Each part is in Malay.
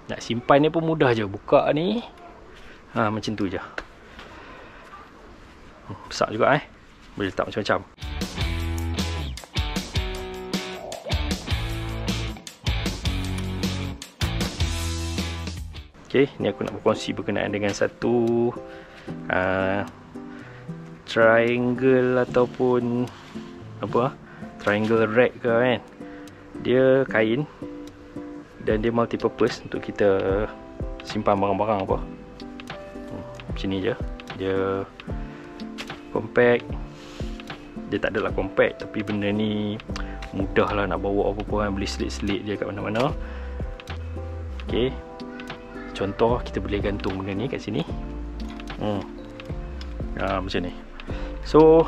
Nak simpan ni pun mudah je. Buka ni macam tu je. Besar juga boleh letak macam-macam. Okay, ni aku nak berkongsi berkenaan dengan satu triangle ataupun triangle rack ke kan. Dia kain dan dia multi purpose untuk kita simpan barang-barang apa. Macam ni je. Dia compact. Dia tak adalah compact, tapi benda ni mudah lah nak bawa apa-apa kan. Boleh selit-selit je kat mana-mana. Okay, contoh kita boleh gantung benda ni kat sini. Macam ni. So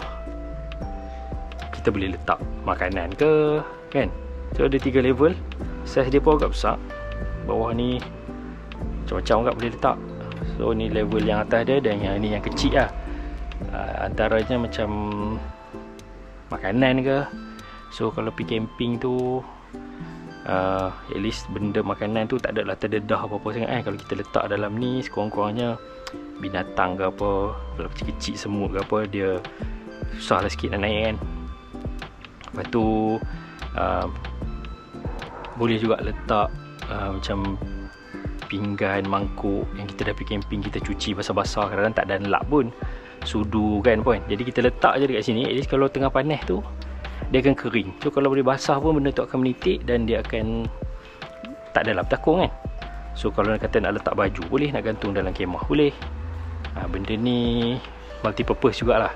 kita boleh letak makanan ke kan. So ada 3 level. Saiz dia pun agak besar. Bawah ni macam-macam agak boleh letak. So ni level yang atas dia, dan yang ni yang kecil lah. Antaranya macam makanan ke. So kalau pergi camping tu at least benda makanan tu tak adalah terdedah apa-apa sangat kan. Kalau kita letak dalam ni, sekurang-kurangnya binatang ke apa, kalau kecil-kecil semut ke apa, dia susah lah sikit nak naik kan. Lepas tu boleh juga letak macam pinggan, mangkuk yang kita dah pergi camping, kita cuci basah-basah, kadang-kadang tak ada lap pun, sudu kan pun. Jadi kita letak je dekat sini, at least kalau tengah panas tu dia akan kering. So kalau boleh basah pun benda tu akan menitik dan dia akan tak ada lap takung kan. So kalau nak kata nak letak baju boleh, nak gantung dalam kemah boleh. Benda ni multi purpose jugalah.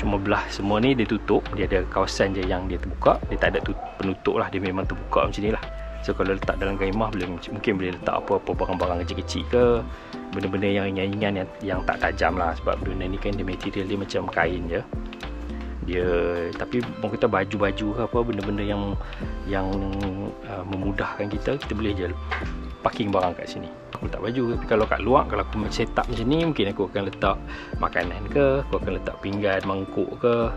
Cuma belah semua ni dia tutup, dia ada kawasan je yang dia terbuka, dia tak ada penutup lah, dia memang terbuka macam ni lah. So kalau letak dalam kemah mungkin boleh letak apa-apa barang-barang kecil-kecil ke, benda-benda yang ringan-ringan yang tak tajam lah. Sebab benda ni kan dia material dia macam kain je dia, tapi orang kata baju-baju ke apa, benda-benda yang memudahkan kita boleh je parking barang kat sini. Aku letak baju. Tapi kalau kat luar, kalau aku set up macam ni, mungkin aku akan letak makanan ke, aku akan letak pinggan, mangkuk ke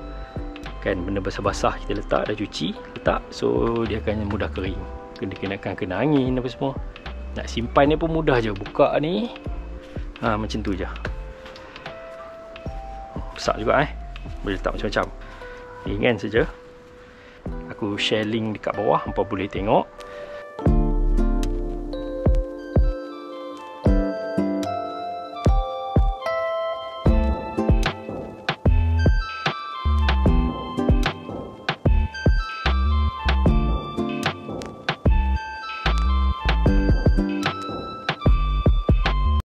kan, benda basah-basah kita letak, dah cuci letak, so dia akan mudah kering. Kena angin apa semua. Nak simpan ni pun mudah je. Buka ni macam tu je. Besar juga boleh letak macam-macam. Ringan saja. Aku share link dekat bawah, hampa boleh tengok.